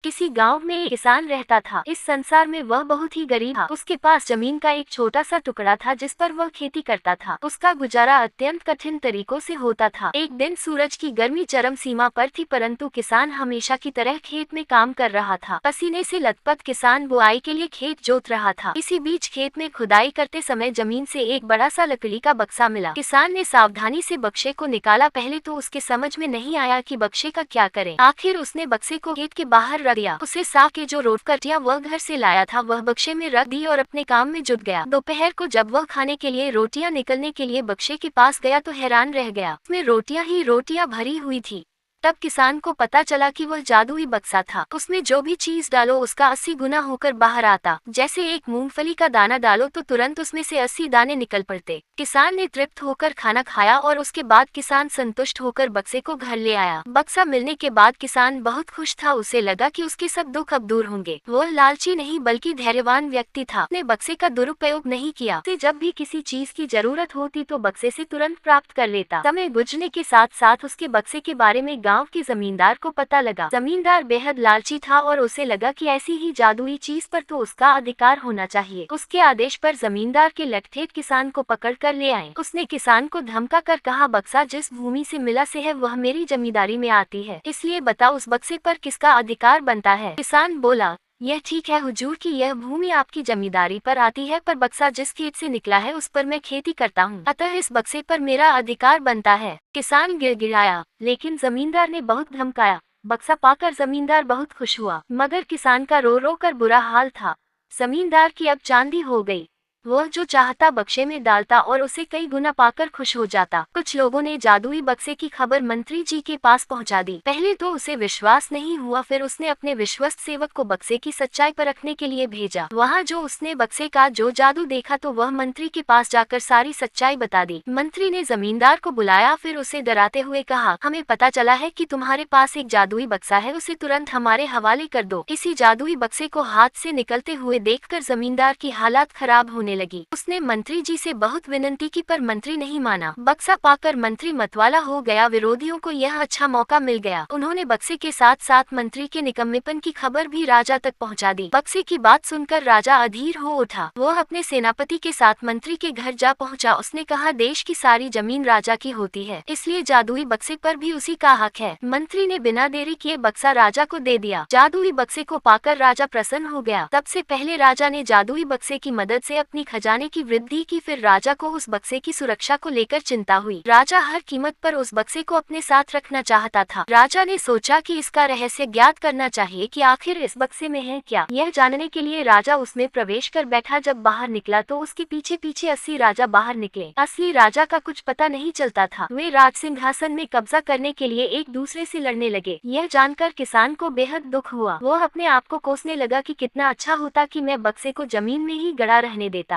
किसी गांव में एक किसान रहता था। इस संसार में वह बहुत ही गरीब था। उसके पास जमीन का एक छोटा सा टुकड़ा था जिस पर वह खेती करता था। उसका गुजारा अत्यंत कठिन तरीकों से होता था। एक दिन सूरज की गर्मी चरम सीमा पर थी, परंतु किसान हमेशा की तरह खेत में काम कर रहा था। पसीने से लथपथ किसान बुआई के लिए खेत जोत रहा था। इसी बीच खेत में खुदाई करते समय जमीन से एक बड़ा सा लकड़ी का बक्सा मिला। किसान ने सावधानी से बक्से को निकाला। पहले तो उसके समझ में नहीं आया कि बक्से का क्या करें। आखिर उसने बक्से को खेत के बाहर रख दिया। उसे साफ के जो रोटियां वह घर से लाया था वह बक्से में रख दी और अपने काम में जुट गया। दोपहर को जब वह खाने के लिए रोटियां निकलने के लिए बक्से के पास गया तो हैरान रह गया। उसमें रोटियां ही रोटियां भरी हुई थी। तब किसान को पता चला कि वह जादुई बक्सा था। उसमें जो भी चीज डालो उसका 80 गुना होकर बाहर आता। जैसे एक मूंगफली का दाना डालो तो तुरंत उसमें से 80 दाने निकल पड़ते। किसान ने तृप्त होकर खाना खाया और उसके बाद किसान संतुष्ट होकर बक्से को घर ले आया। बक्सा मिलने के बाद किसान बहुत खुश था। उसे लगा कि उसके सब दुख अब दूर होंगे। वह लालची नहीं बल्कि धैर्यवान व्यक्ति था। उसने बक्से का दुरुपयोग नहीं किया। उसे जब भी किसी चीज की जरूरत होती तो बक्से से तुरंत प्राप्त कर लेता। समय गुजरने के साथ साथ उसके बक्से के बारे में गांव के जमींदार को पता लगा। जमींदार बेहद लालची था और उसे लगा कि ऐसी ही जादुई चीज पर तो उसका अधिकार होना चाहिए। उसके आदेश पर जमींदार के लठठेठ किसान को पकड़ कर ले आए। उसने किसान को धमका कर कहा, बक्सा जिस भूमि से मिला से है वह मेरी जमींदारी में आती है, इसलिए बताओ उस बक्से पर किसका अधिकार बनता है। किसान बोला, यह ठीक है हुजूर कि यह भूमि आपकी जमींदारी पर आती है, पर बक्सा जिस खेत से निकला है उस पर मैं खेती करता हूँ, अतः इस बक्से पर मेरा अधिकार बनता है। किसान गिड़गिड़ाया, लेकिन जमींदार ने बहुत धमकाया। बक्सा पाकर जमींदार बहुत खुश हुआ, मगर किसान का रो रो कर बुरा हाल था। जमींदार की अब चांदी हो गई। वह जो चाहता बक्से में डालता और उसे कई गुना पाकर खुश हो जाता। कुछ लोगों ने जादुई बक्से की खबर मंत्री जी के पास पहुंचा दी। पहले तो उसे विश्वास नहीं हुआ, फिर उसने अपने विश्वस्त सेवक को बक्से की सच्चाई परखने के लिए भेजा। वहां जो उसने बक्से का जो जादू देखा तो वह मंत्री के पास जाकर सारी सच्चाई बता दी। मंत्री ने जमींदार को बुलाया, फिर उसे डराते हुए कहा, हमें पता चला है कि तुम्हारे पास एक जादुई बक्सा है, उसे तुरंत हमारे हवाले कर दो। इसी जादुई बक्से को हाथ से निकलते हुए देखकर जमींदार की हालात खराब होने लगी। उसने मंत्री जी से बहुत विनती की, पर मंत्री नहीं माना। बक्सा पाकर मंत्री मतवाला हो गया। विरोधियों को यह अच्छा मौका मिल गया। उन्होंने बक्से के साथ साथ मंत्री के निकम्मेपन की खबर भी राजा तक पहुंचा दी। बक्से की बात सुनकर राजा अधीर हो उठा। वह अपने सेनापति के साथ मंत्री के घर जा पहुंचा। उसने कहा, देश की सारी जमीन राजा की होती है, इसलिए जादुई बक्से पर भी उसी का हक है। मंत्री ने बिना देरी किए बक्सा राजा को दे दिया। जादुई बक्से को पाकर राजा प्रसन्न हो गया। तब से पहले राजा ने जादुई बक्से की मदद से अपनी खजाने की वृद्धि की। फिर राजा को उस बक्से की सुरक्षा को लेकर चिंता हुई। राजा हर कीमत पर उस बक्से को अपने साथ रखना चाहता था। राजा ने सोचा कि इसका रहस्य ज्ञात करना चाहिए कि आखिर इस बक्से में है क्या। यह जानने के लिए राजा उसमें प्रवेश कर बैठा। जब बाहर निकला तो उसके पीछे पीछे 80 राजा बाहर निकले। असली राजा का कुछ पता नहीं चलता था। वे राज सिंहासन में कब्जा करने के लिए एक दूसरे से लड़ने लगे। यह जानकर किसान को बेहद दुख हुआ। वह अपने आप को कोसने लगा कि कितना अच्छा होता कि मैं बक्से को जमीन में ही गड़ा रहने देता।